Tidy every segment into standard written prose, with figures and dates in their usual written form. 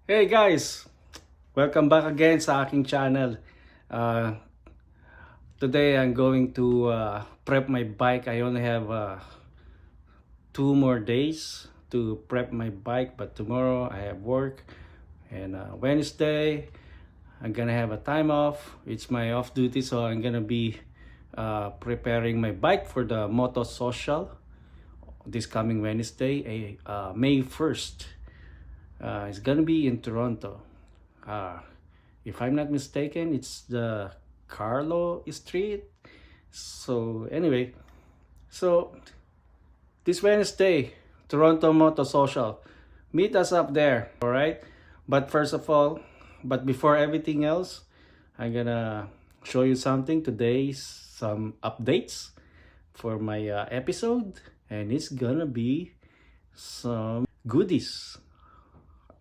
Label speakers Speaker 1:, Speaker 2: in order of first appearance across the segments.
Speaker 1: Hey guys! Welcome back again sa aking channel. Uh, Today I'm going to prep my bike. I only have 2 more days to prep my bike, but tomorrow I have work, and Wednesday I'm gonna have a time off. It's my off duty, so I'm gonna be preparing my bike for the Moto Social this coming Wednesday, May 1st. It's gonna be in Toronto. Uh, if I'm not mistaken, it's the Carlo Street. So anyway, so this Wednesday, Toronto Moto Social. Meet us up there, all right? But first of all, but before everything else, I'm gonna show you something. Today's some updates for my episode, and it's gonna be some goodies.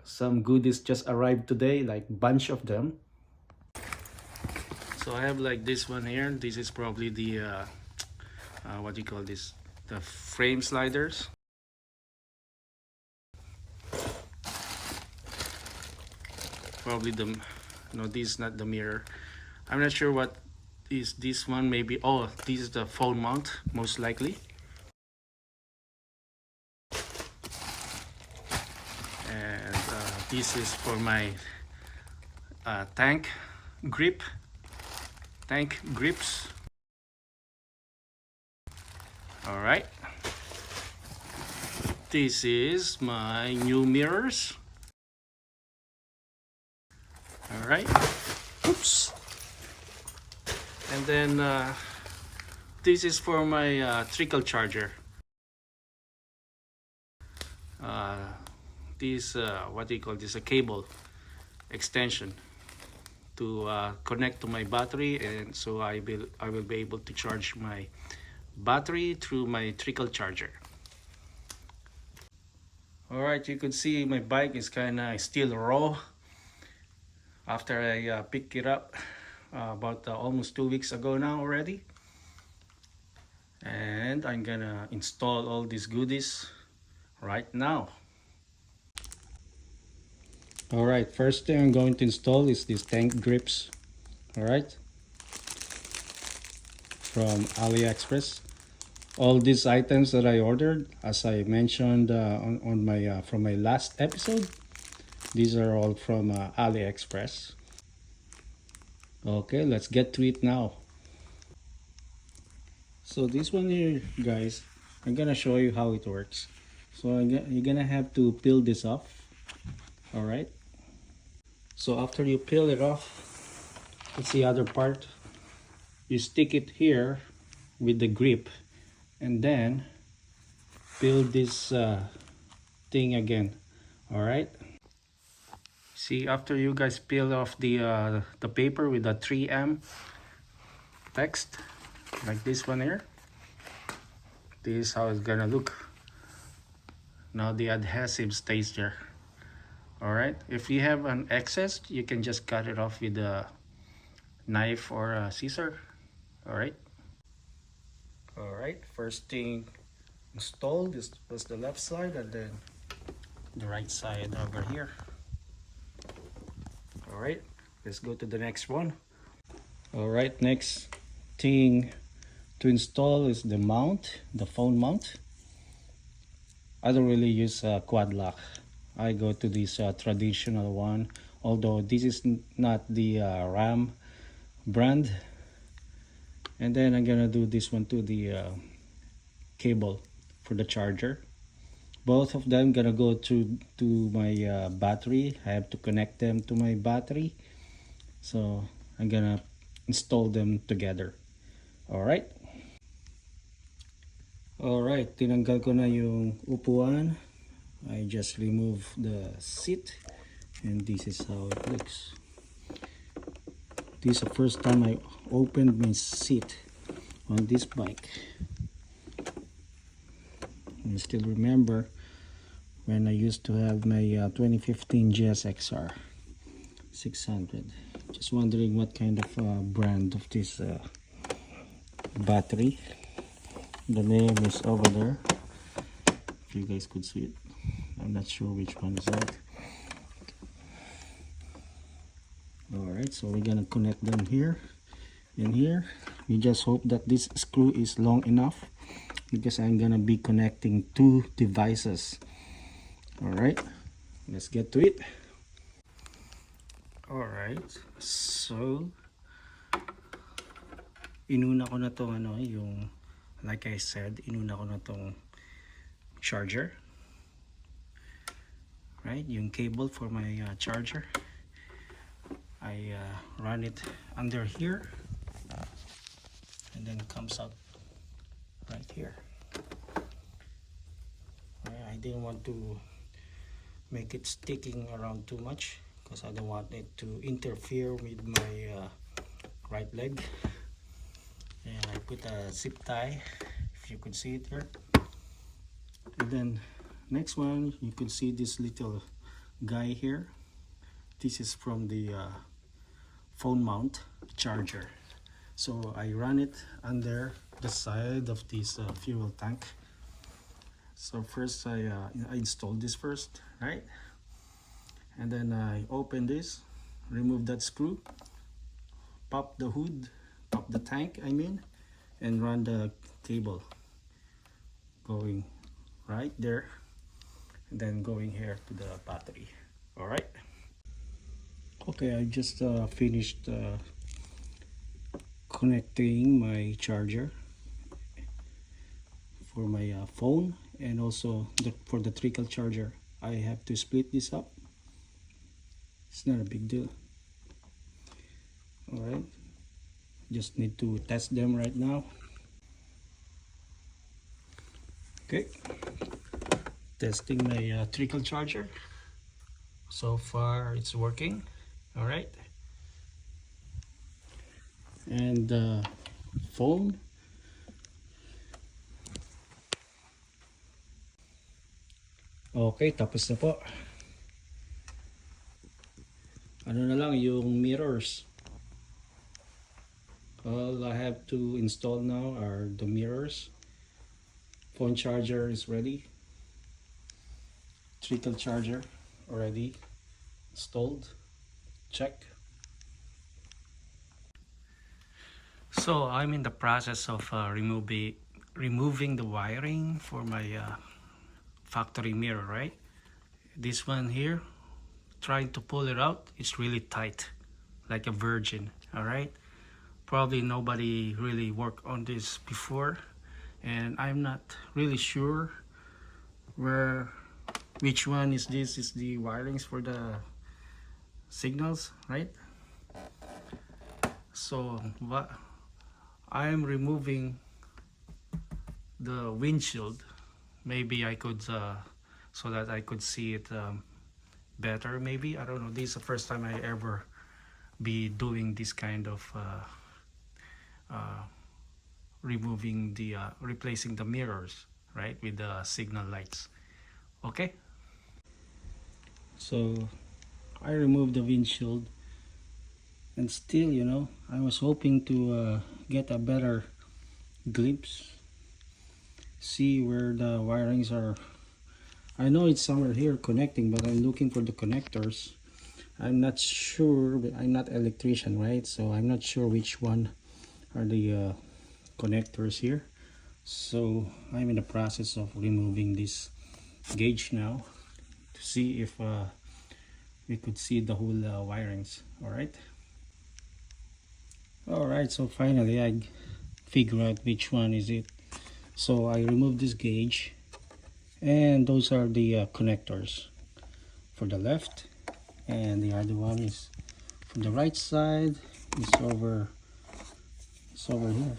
Speaker 1: Some goodies just arrived today, like bunch of them. So I have like this one here. This is probably the what do you call this? The frame sliders. Probably the no, this is not the mirror. I'm not sure what is this one. Maybe this is the phone mount, most likely. And this is for my tank grips. All right. This is my new mirrors. All right. Oops. And then this is for my Trickle charger. This what do you call this? A cable extension to connect to my battery, and so I will be able to charge my battery through my Trickle charger. All right, you can see my bike is kind of still raw after I picked it up about almost 2 weeks ago now already. And I'm gonna install all these goodies right now. All right, first thing I'm going to install is these tank grips. All right, from AliExpress. All these items that I ordered, as I mentioned on my from my last episode, these are all from AliExpress. Okay, let's get to it now. So this one here, guys, I'm gonna show you how it works. So you're gonna have to peel this off. All right. So after you peel it off, that's the other part. You stick it here with the grip, and then peel this thing again. All right. See, after you guys peel off the paper with the 3M text, like this one here, this is how it's gonna look. Now the adhesive stays there. All right. If you have an excess, you can just cut it off with a knife or a scissor. All right. All right. First thing installed, this was the left side, and then the right side over here. All right, let's go to the next one. All right, next thing to install is the mount, the phone mount. I don't really use quad lock. I go to this traditional one, although this is not the RAM brand. And then I'm gonna do this one to the cable for the charger. Both of them gonna go to my battery. I have to connect them to my battery, so I'm gonna install them together. All right, tinanggal ko na yung upuan. I just remove the seat, and this is how it looks. This is the first time I opened my seat on this bike. I still remember when I used to have my 2015 GSXR 600. Just wondering what kind of brand of this battery. The name is over there, if you guys could see it. I'm not sure which one is that. right, so we're gonna connect them here and here. We just hope that this screw is long enough because I'm gonna be connecting two devices. All right, let's get to it. All right, so inuna ko na tong yung like I said, inuna ko na tong charger, right, yung cable for my charger. I run it under here and then it comes out right here. I didn't want to make it sticking around too much because I don't want it to interfere with my right leg. And I put a zip tie, if you could see it here. And then next one, you could see this little guy here. This is from the phone mount charger. So I run it under the side of this fuel tank. So first I installed this first, right? And then I open this, remove that screw, pop the hood, pop the tank I mean, and run the cable going right there and then going here to the battery. All right. Okay, I just finished connecting my charger for my phone and also for the Trickle charger. I have to split this up. It's not a big deal. All right, just need to test them right now. Okay, testing my Trickle charger. So far it's working. All right, and phone. Okay, tapos na po. Ano na lang yung mirrors. All I have to install now are the mirrors. Phone charger is ready. Trickle charger already installed. Check. So I'm in the process of removing the wiring for my factory mirror, right? This one here, trying to pull it out, it's really tight, like a virgin. All right, probably nobody really worked on this before, and I'm not really sure which one is this is the wirings for the signals, right? So what I'm removing the windshield. Maybe I could so that I could see it better. Maybe, I don't know, this is the first time I ever be doing this kind of removing the replacing the mirrors, right, with the signal lights. Okay, so I removed the windshield, and still, you know, I was hoping to get a better glimpse, see where the wirings are. I know it's somewhere here connecting, but I'm looking for the connectors. I'm not sure, I'm not electrician, right? So I'm not sure which one are the connectors here. So I'm in the process of removing this gauge now to see if we could see the whole wirings. All right, so finally I figure out which one is it. So I removed this gauge, and those are the connectors for the left, and the other one is from the right side. It's over here.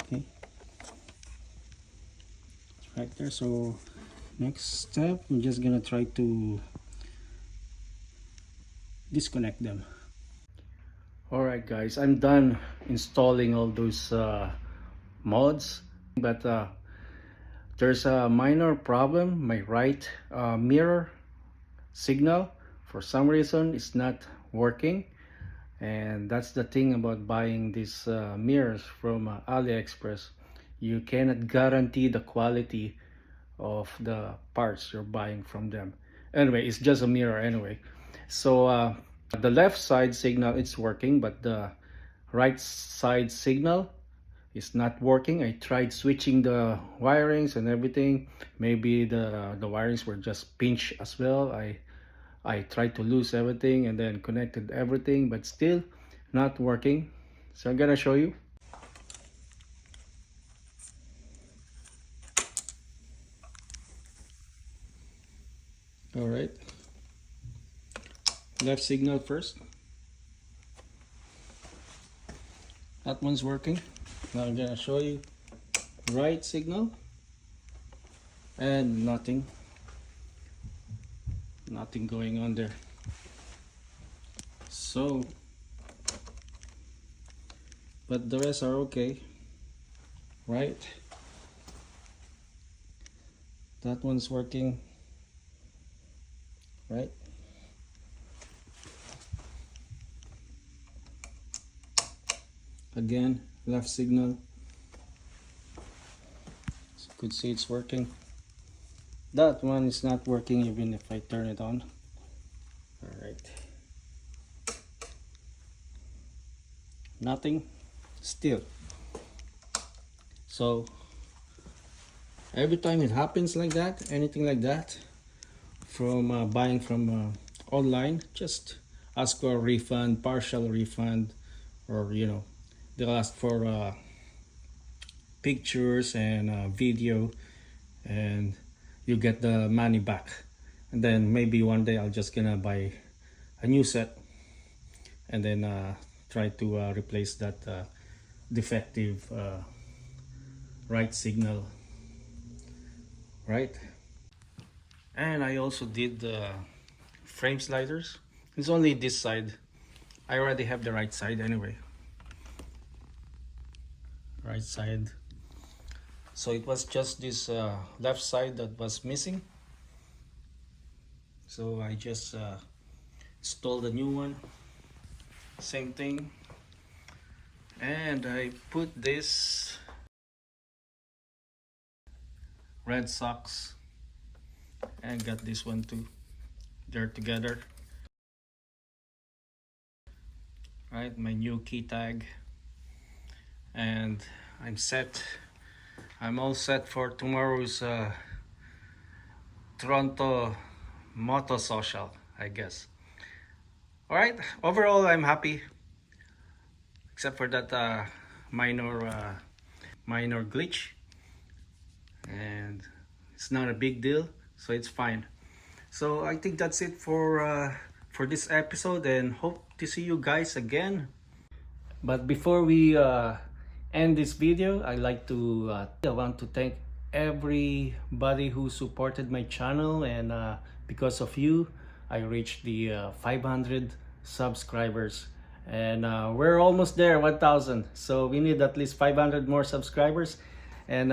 Speaker 1: Okay, it's right there. So next step, we're just gonna try to disconnect them. All right, guys, I'm done installing all those mods, but there's a minor problem. My right mirror signal, for some reason, is not working, and that's the thing about buying these mirrors from AliExpress. You cannot guarantee the quality of the parts you're buying from them. Anyway, it's just a mirror anyway. So the left side signal it's working, but the right side signal is not working. I tried switching the wirings and everything. Maybe the wirings were just pinched as well. I tried to lose everything and then connected everything, but still not working. So I'm gonna show you. All right, left signal first. That one's working. Now I'm gonna show you right signal, and nothing going on there. So but the rest are okay, right? That one's working, right? Again, left signal. So you could see it's working. That one is not working even if I turn it on. All right. Nothing still. So every time it happens like that, anything like that, from buying from online, just ask for a refund, partial refund, or you know, they'll ask for pictures and video, and you get the money back. And then maybe one day I'll just gonna buy a new set and then try to replace that defective right signal, right? And I also did the frame sliders. It's only this side. I already have the right side anyway. Right side. So it was just this left side that was missing. So I just installed a new one. Same thing. And I put this red socks and got this one too. They're together. Right, my new key tag. And I'm set. I'm all set for tomorrow's Toronto Moto Social, I guess. Alright, overall I'm happy. Except for that minor glitch. And it's not a big deal, so it's fine. So I think that's it for this episode, and hope to see you guys again. But before we end this video, I want to thank everybody who supported my channel, and because of you I reached the 500 subscribers, and we're almost there, 1,000. So we need at least 500 more subscribers, and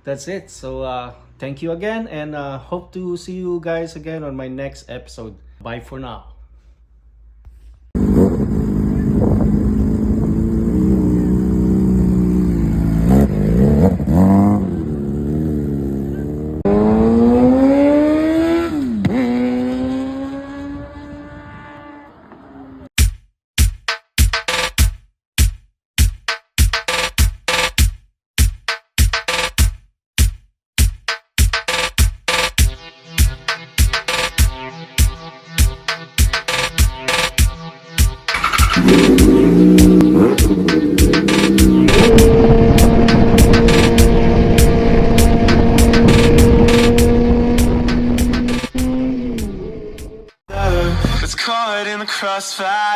Speaker 1: that's it. So thank you again, and hope to see you guys again on my next episode. Bye for now.
Speaker 2: It's caught in the crossfire.